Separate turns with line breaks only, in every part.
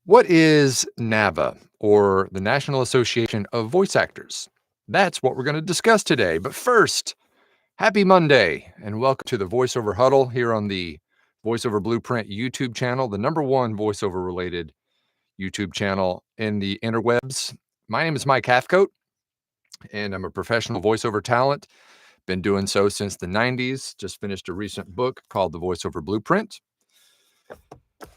What is NAVA, or the National Association of Voice Actors? That's what we're going to discuss today. But first, happy Monday, and welcome to the VoiceOver Huddle here on the VoiceOver Blueprint YouTube channel, the number one voiceover related YouTube channel in the interwebs. My name is Mike Hathcote, and I'm a professional voiceover talent. Been doing so since the 90s. Just finished a recent book called The VoiceOver Blueprint.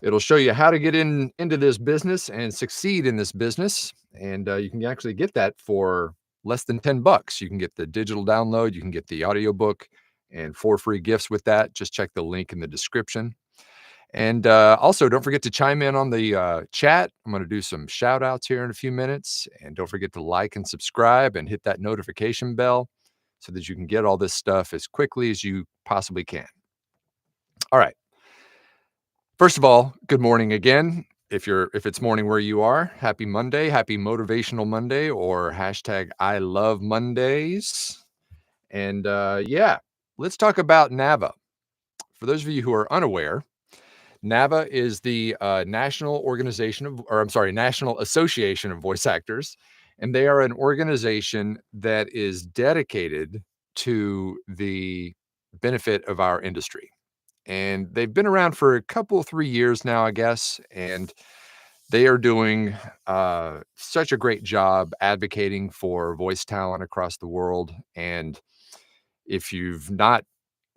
It'll show you how to get into this business and succeed in this business. And you can actually get that for less than $10. You can get the digital download, you can get the audiobook, and 4 free gifts with that. Just check the link in the description. And also, don't forget to chime in on the chat. I'm going to do some shout outs here in a few minutes. And don't forget to like and subscribe and hit that notification bell so that you can get all this stuff as quickly as you possibly can. All right. First of all, good morning again. If it's morning where you are, happy Monday, happy motivational Monday, or hashtag I love Mondays. And let's talk about NAVA. For those of you who are unaware, NAVA is the National Association of Voice Actors, and they are an organization that is dedicated to the benefit of our industry. And they've been around for a couple, 3 years now, I guess, and they are doing such a great job advocating for voice talent across the world. And if you've not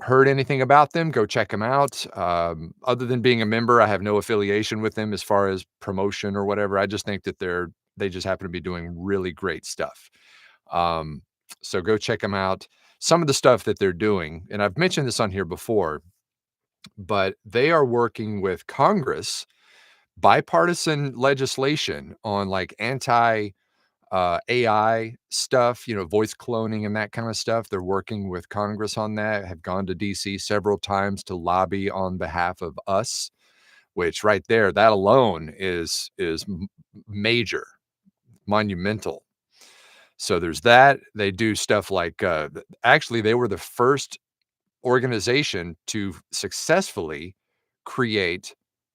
heard anything about them, go check them out. Other than being a member, I have no affiliation with them as far as promotion or whatever. I just think that they just happen to be doing really great stuff. Um, so go check them out. Some of the stuff that they're doing, and I've mentioned this on here before, but they are working with Congress, bipartisan legislation on like anti AI stuff, voice cloning and that kind of stuff. They're working with Congress on that, have gone to DC several times to lobby on behalf of us, which right there, that alone is major, monumental. So there's that. They do stuff like actually they were the first organization to successfully create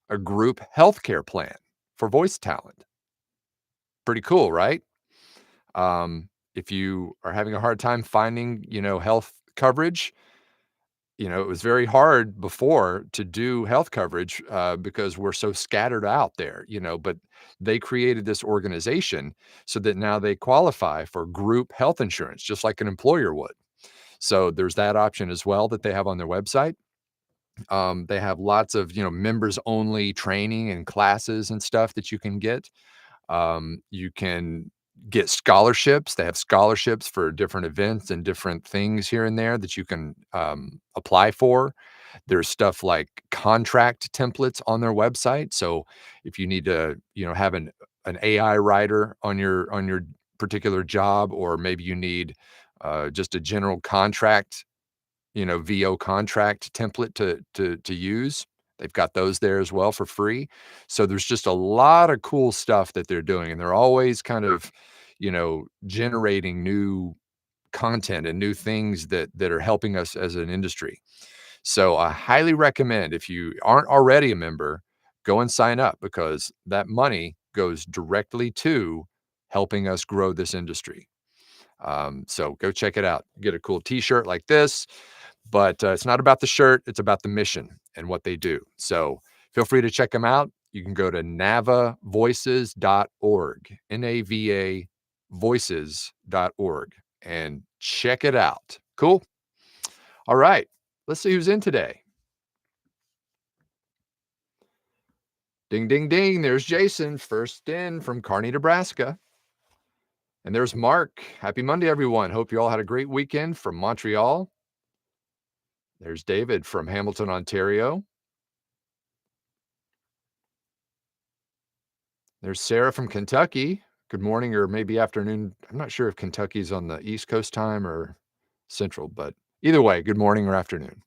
a group healthcare plan for voice talent. Pretty cool, right? If you are having a hard time finding, health coverage, it was very hard before to do health coverage because we're so scattered out there, but they created this organization so that now they qualify for group health insurance, just like an employer would. So there's that option as well that they have on their website. They have lots of, members only training and classes and stuff that you can get. You can get scholarships. They have scholarships for different events and different things here and there that you can apply for. There's stuff like contract templates on their website. So if you need to, have an AI writer on your particular job, or maybe you need just a general contract, VO contract template to use. They've got those there as well for free. So there's just a lot of cool stuff that they're doing, and they're always kind of, generating new content and new things that are helping us as an industry. So I highly recommend, if you aren't already a member, go and sign up, because that money goes directly to helping us grow this industry. So go check it out. Get a cool t-shirt like this. But it's not about the shirt, it's about the mission and what they do. So feel free to check them out. You can go to navavoices.org, NAVA voices.org, and check it out. Cool? All right, let's see who's in today. Ding, ding, ding. There's Jason, first in from Kearney, Nebraska. And there's Mark. Happy Monday, everyone. Hope you all had a great weekend from Montreal. There's David from Hamilton, Ontario. There's Sarah from Kentucky. Good morning, or maybe afternoon. I'm not sure if Kentucky's on the East Coast time or Central, but either way, good morning or afternoon.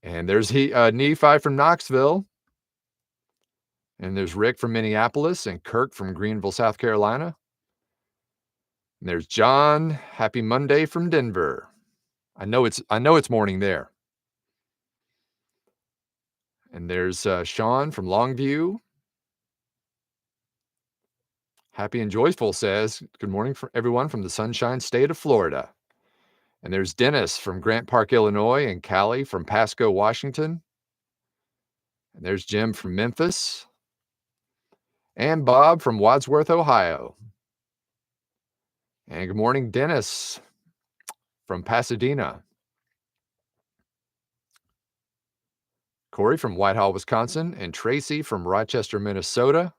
And there's Nephi from Knoxville. And there's Rick from Minneapolis, and Kirk from Greenville, South Carolina. And there's John. Happy Monday from Denver. I know it's morning there. And there's Sean from Longview. Happy and Joyful says, good morning for everyone from the Sunshine State of Florida. And there's Dennis from Grant Park, Illinois, and Callie from Pasco, Washington. And there's Jim from Memphis. And Bob from Wadsworth, Ohio. And good morning, Dennis from Pasadena. Corey from Whitehall, Wisconsin, and Tracy from Rochester, Minnesota.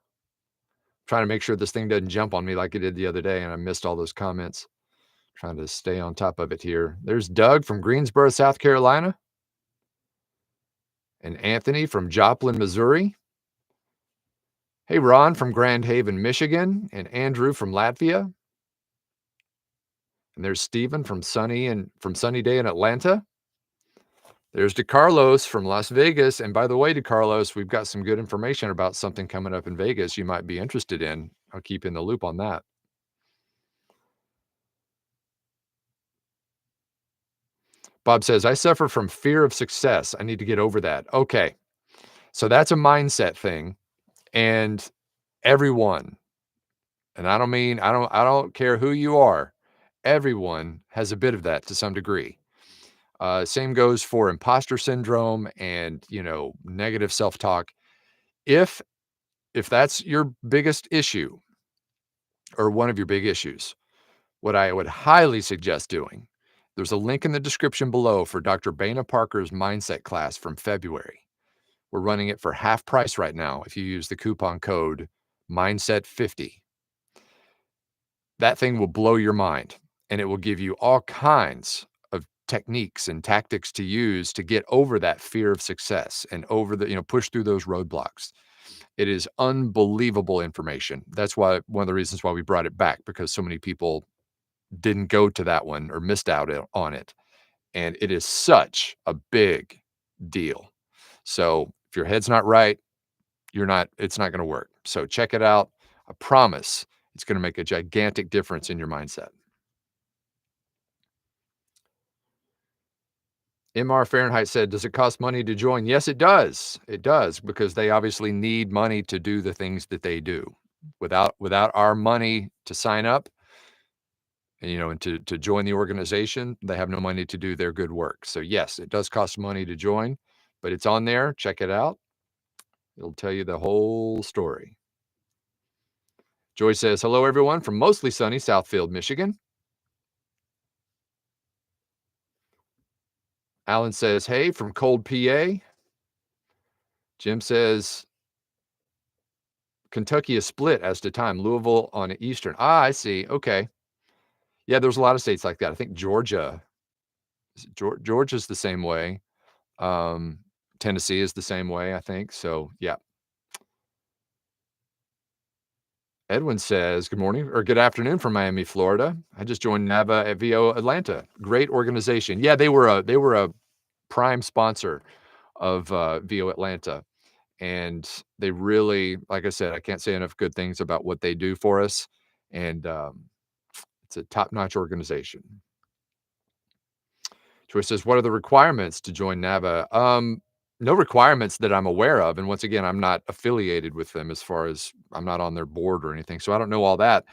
Trying to make sure this thing doesn't jump on me like it did the other day, and I missed all those comments. Trying to stay on top of it here. There's Doug from Greensboro, South Carolina. And Anthony from Joplin, Missouri. Hey, Ron from Grand Haven, Michigan. And Andrew from Latvia. And there's Stephen from Sunny Day in Atlanta. There's DeCarlos from Las Vegas. And by the way, DeCarlos, we've got some good information about something coming up in Vegas you might be interested in. I'll keep you in the loop on that. Bob says, I suffer from fear of success. I need to get over that. Okay. So that's a mindset thing. And everyone, and I don't care who you are, everyone has a bit of that to some degree. Same goes for imposter syndrome and, negative self-talk. If that's your biggest issue or one of your big issues, what I would highly suggest doing, there's a link in the description below for Dr. Bana Parker's mindset class from February. We're running it for half price right now if you use the coupon code Mindset50. That thing will blow your mind, and it will give you all kinds of techniques and tactics to use to get over that fear of success and over push through those roadblocks. It is unbelievable information. That's why one of the reasons why we brought it back, because so many people didn't go to that one or missed out on it. And it is such a big deal. So if your head's not right, it's not going to work. So check it out. I promise it's going to make a gigantic difference in your mindset. MR Fahrenheit said, does it cost money to join? Yes, it does. It does, because they obviously need money to do the things that they do. Without our money to sign up and to join the organization, they have no money to do their good work. So yes, it does cost money to join, but it's on there. Check it out. It'll tell you the whole story. Joy says, hello, everyone from mostly sunny Southfield, Michigan. Alan says, hey, from cold PA. Jim says, Kentucky is split as to time. Louisville on Eastern. I see. Okay. Yeah, there's a lot of states like that. I think Georgia's the same way. Tennessee is the same way, I think. So, yeah. Edwin says, good morning or good afternoon from Miami, Florida. I just joined NAVA at VO Atlanta. Great organization. Yeah, they were a prime sponsor of VO Atlanta. And they really, like I said, I can't say enough good things about what they do for us. And it's a top-notch organization. Joy says, what are the requirements to join NAVA? No requirements that I'm aware of. And once again, I'm not affiliated with them as far as I'm not on their board or anything. So I don't know all that.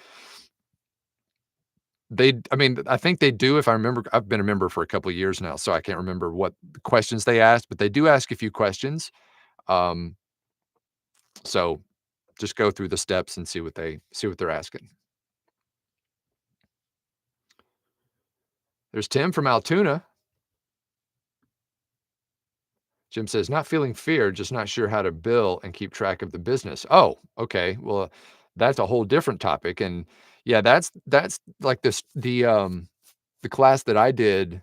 I think they do. If I remember, I've been a member for a couple of years now, so I can't remember what questions they asked, but they do ask a few questions. So just go through the steps and see what they're asking. There's Tim from Altoona. Jim says, not feeling fear, just not sure how to bill and keep track of the business. Oh, okay. Well, that's a whole different topic. And yeah, that's like the class that I did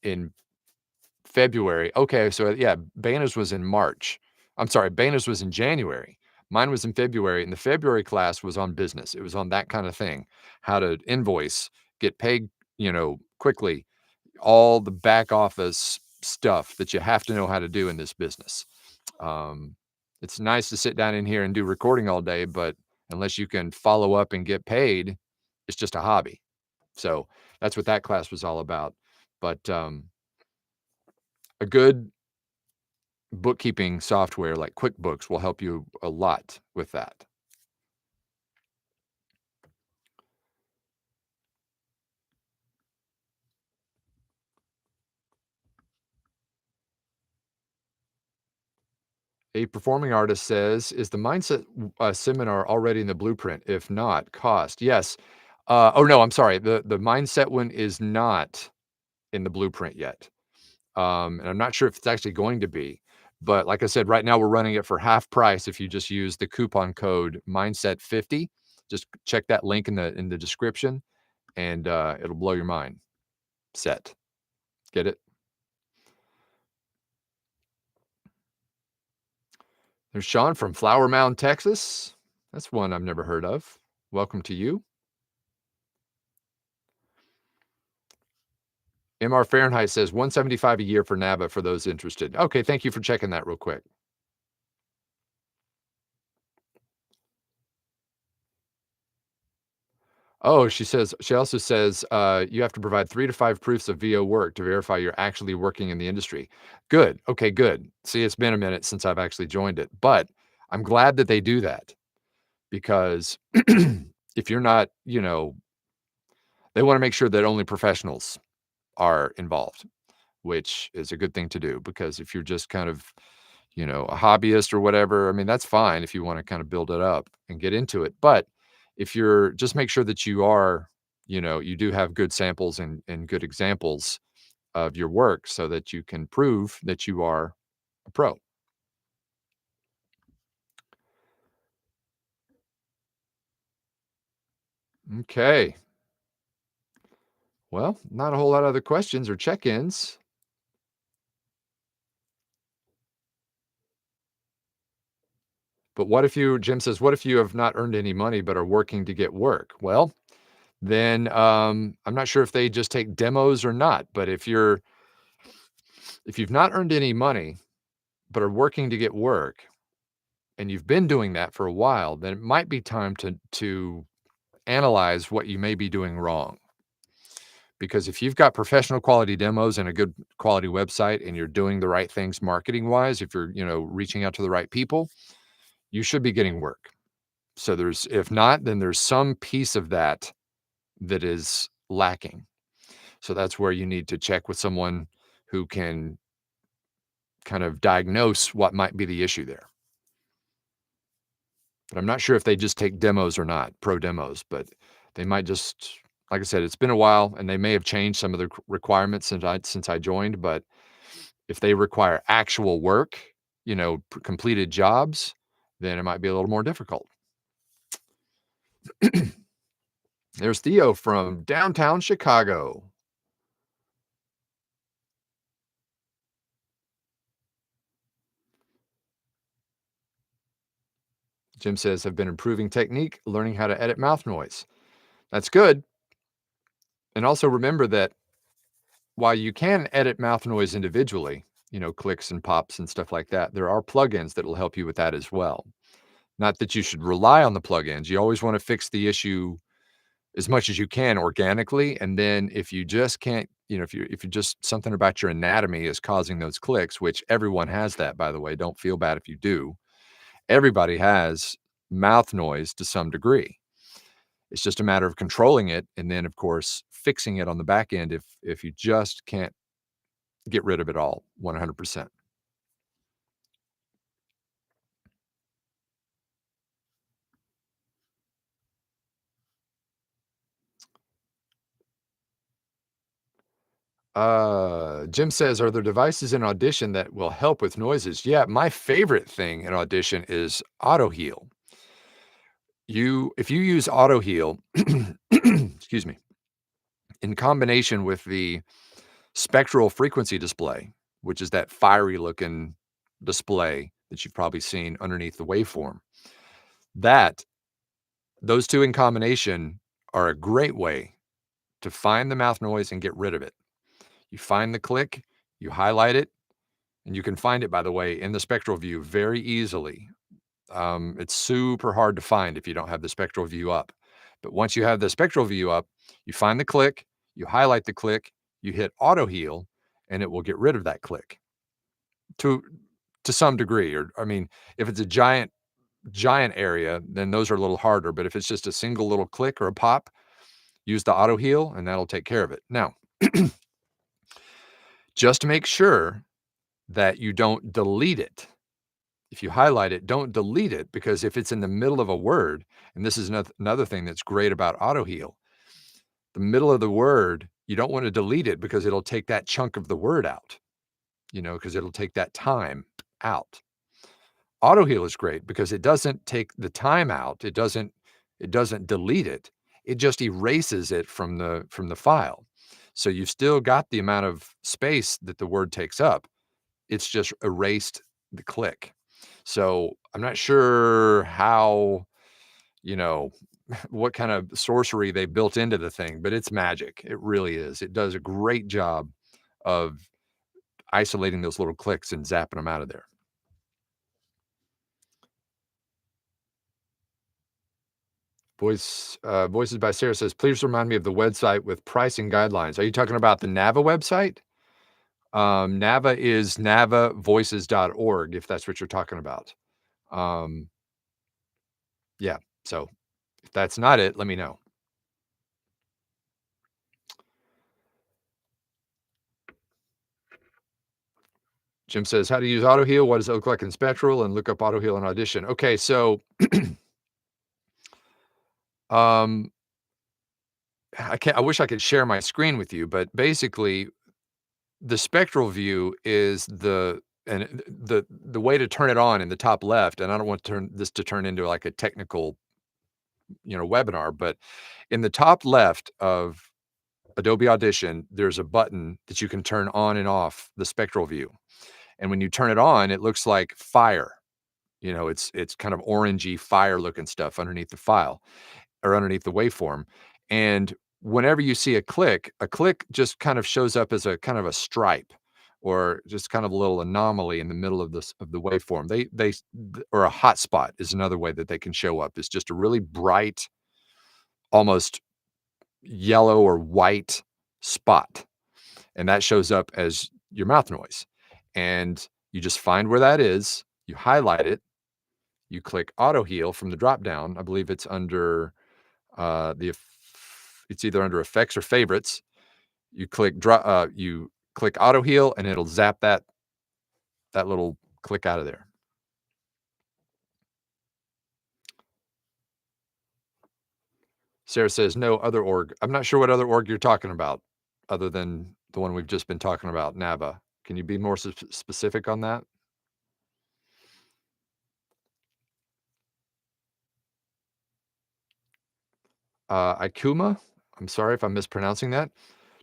in February. Okay. So yeah, Bana's was in March. I'm sorry, Bana's was in January. Mine was in February, and the February class was on business. It was on that kind of thing, how to invoice, get paid, quickly, all the back office stuff that you have to know how to do in this business. It's nice to sit down in here and do recording all day, but unless you can follow up and get paid, it's just a hobby. So that's what that class was all about. But a good bookkeeping software like QuickBooks will help you a lot with that. A performing artist says, "Is the mindset seminar already in the blueprint? If not, cost." Yes. Oh, no, I'm sorry. The mindset one is not in the blueprint yet. And I'm not sure if it's actually going to be. But like I said, right now we're running it for half price if you just use the coupon code Mindset50. Just check that link in the description, and it'll blow your mind. Set. Get it? There's Sean from Flower Mound, Texas. That's one I've never heard of. Welcome to you. MR Fahrenheit says 175 a year for NAVA for those interested. Okay, thank you for checking that real quick. Oh, she also says, you have to provide 3 to 5 proofs of VO work to verify you're actually working in the industry. Good. Okay, good. See, it's been a minute since I've actually joined it, but I'm glad that they do that because if you're not, they wanna make sure that only professionals are involved, which is a good thing to do because if you're just kind of, a hobbyist or whatever, I mean, that's fine if you wanna kinda build it up and get into it, but if you're just make sure that you are, you do have good samples and good examples of your work so that you can prove that you are a pro. Okay. Well, not a whole lot of other questions or check-ins, but what if you Jim says, "What if you have not earned any money but are working to get work?" Well, then, I'm not sure if they just take demos or not, but if you've not earned any money but are working to get work, and you've been doing that for a while, then it might be time to analyze what you may be doing wrong. Because if you've got professional quality demos and a good quality website and you're doing the right things marketing wise, if you're, reaching out to the right people, you should be getting work. So if not, then there's some piece of that that is lacking. So that's where you need to check with someone who can kind of diagnose what might be the issue there. But I'm not sure if they just take demos or not, pro demos, but they might just, like I said, it's been a while and they may have changed some of the requirements since I joined, but if they require actual work, completed jobs, then it might be a little more difficult. There's Theo from downtown Chicago. Jim says, "Have been improving technique, learning how to edit mouth noise." That's good. And also remember that while you can edit mouth noise individually, clicks and pops and stuff like that, there are plugins that will help you with that as well. Not that you should rely on the plugins. You always want to fix the issue as much as you can organically. And then if you just can't, if you just something about your anatomy is causing those clicks, which everyone has that, by the way, don't feel bad if you do. Everybody has mouth noise to some degree. It's just a matter of controlling it and then, of course, fixing it on the back end if you just can't get rid of it all 100%. Jim says, "Are there devices in Audition that will help with noises?" Yeah, my favorite thing in Audition is Auto Heal. If you use Auto Heal, excuse me, in combination with the spectral frequency display, which is that fiery looking display that you've probably seen underneath the waveform, that those two in combination are a great way to find the mouth noise and get rid of it. You find the click, you highlight it, and you can find it, by the way, in the spectral view very easily. It's super hard to find if you don't have the spectral view up. But once you have the spectral view up, you find the click, you highlight the click, you hit auto heal, and it will get rid of that click to to some degree. Or I mean, if it's a giant area, then those are a little harder. But if it's just a single little click or a pop, use the auto heal, and that'll take care of it. Now, just make sure that you don't delete it. if you highlight it, don't delete it, because if it's in the middle of a word, and this is another thing that's great about AutoHeal, the middle of the word, you don't want to delete it because it'll take that chunk of the word out, because it'll take that time out. AutoHeal is great because it doesn't take the time out. It doesn't delete it. It just erases it from the file. So you've still got the amount of space that the word takes up. It's just erased the click. So I'm not sure how, you know, what kind of sorcery they built into the thing, but it's magic. It really is. It does a great job of isolating those little clicks and zapping them out of there. Voices by Sarah says, please remind me of the website with pricing guidelines. Are you talking about the NAVA website? NAVA is navavoices.org, if that's what you're talking about. Um, yeah. So if that's not it, let me know. Jim says, how to use AutoHeal? What does it look like in Spectral? And look up AutoHeal in Audition. Okay, so um, I wish I could share my screen with you, but basically, the Spectral view is the way to turn it on in the top left. And I don't want this to turn into like a technical, webinar, but in the top left of Adobe Audition, there's a button that you can turn on and off the Spectral view. And when you turn it on, it looks like fire. It's kind of orangey fire looking stuff underneath the file or underneath the waveform. And whenever you see a click just kind of shows up as a kind of a stripe or just kind of a little anomaly in the middle of the waveform. Or a hotspot is another way that they can show up. It's just a really bright, almost yellow or white spot. And that shows up as your mouth noise. And you just find where that is, you highlight it, you click auto heal from the drop down. I believe it's under it's either under effects or favorites. You click auto heal and it'll zap that little click out of there. Sarah says no other org. I'm not sure what other org you're talking about other than the one we've just been talking about, NAVA. Can you be more specific on that? Ikuma, I'm sorry if I'm mispronouncing that.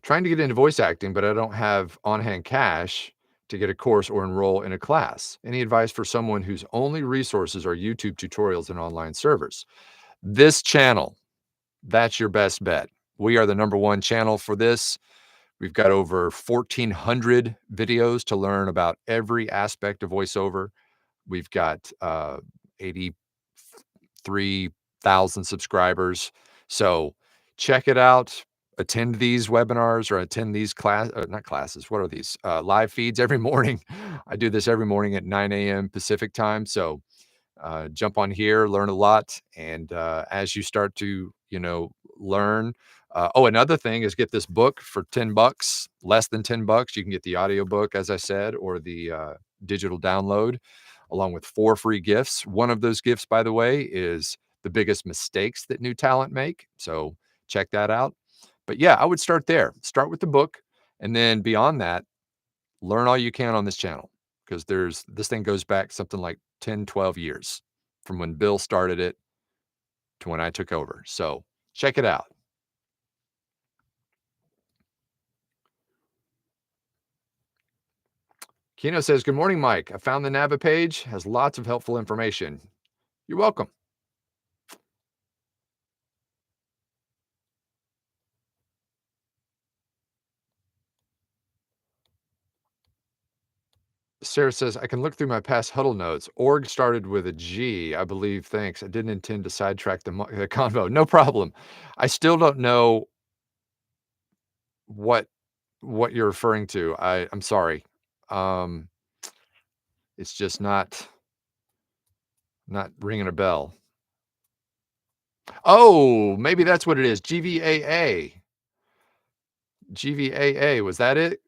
Trying to get into voice acting, but I don't have on-hand cash to get a course or enroll in a class. Any advice for someone whose only resources are YouTube tutorials and online servers? This channel, that's your best bet. We are the #1 channel for this. We've got over 1,400 videos to learn about every aspect of voiceover. We've got 83,000 subscribers. So check it out. Attend these webinars or attend these not classes. What are these? Live feeds every morning. I do this every morning at 9 a.m. Pacific time. So jump on here, learn a lot. And as you start to, learn. Another thing is get this book for $10, less than $10. You can get the audiobook, as I said, or the digital download, along with 4 free gifts. One of those gifts, by the way, is the biggest mistakes that new talent make. So check that out. But yeah, I would start there. Start with the book. And then beyond that, learn all you can on this channel, because this thing goes back something like 10, 12 years from when Bill started it to when I took over. So check it out. Kino says, good morning, Mike. I found the NAVA page, has lots of helpful information. You're welcome. Sarah says, I can look through my past huddle notes. Org started with a G, I believe. Thanks. I didn't intend to sidetrack the convo. No problem. I still don't know what you're referring to. I'm sorry. It's just not ringing a bell. Oh, maybe that's what it is. GVAA. GVAA. Was that it?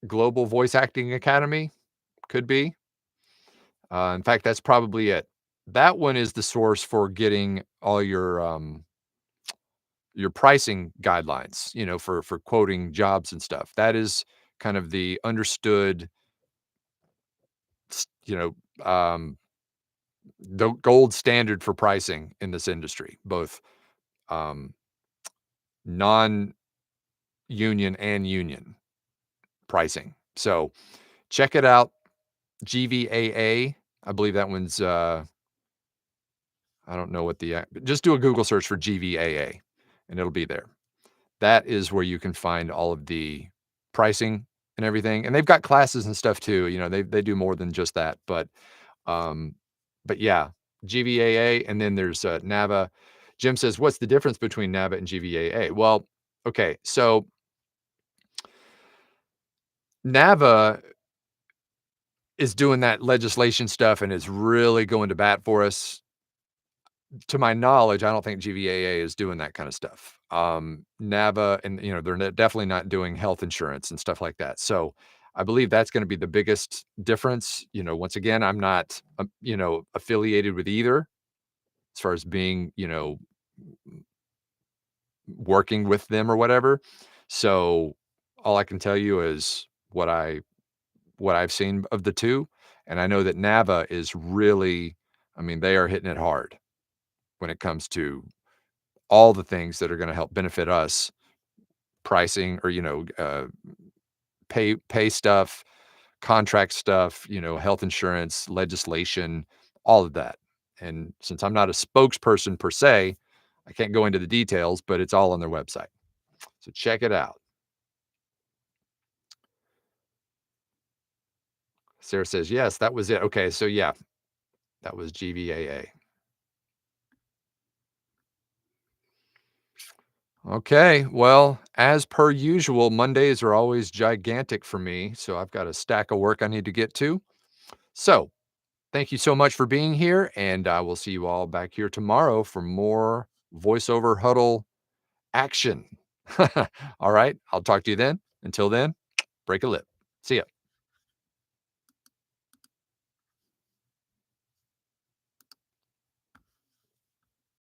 Global Voice Acting Academy? Could be. In fact, that's probably it. That one is the source for getting all your pricing guidelines, for quoting jobs and stuff. That is kind of the understood, s you know, the gold standard for pricing in this industry, both, um, non-union and union pricing. So, check it out, GVAA. I believe that one's, I don't know what just do a Google search for GVAA, and it'll be there. That is where you can find all of the pricing and everything, and they've got classes and stuff too, they do more than just that, um, but yeah, GVAA, and then there's, NAVA. Jim says, "What's the difference between NAVA and GVAA?" Well, okay, so NAVA is doing that legislation stuff and is really going to bat for us. To my knowledge, I don't think GVAA is doing that kinda stuff. NAVA and, they're definitely not doing health insurance and stuff like that. So, I believe that's gonna be the biggest difference. Once again, I'm not, affiliated with either as far as being, working with them or whatever. So, all I can tell you is what I've seen of the 2, and I know that NAVA is really, I mean, they are hitting it hard when it comes to all the things that are gonna help benefit us, pricing or, pay stuff, contract stuff, health insurance, legislation, all of that. And since I'm not a spokesperson per se, I can't go into the details, but it's all on their website. So check it out. Sarah says, "Yes, that was it." Okay, so yeah, that was GVAA. Okay, well, as per usual, Mondays are always gigantic for me, so I've got a stack of work I need to get to. So, thank you so much for being here, and I will see you all back here tomorrow for more voiceover huddle action. All right, I'll talk to you then. Until then, break a lip. See ya.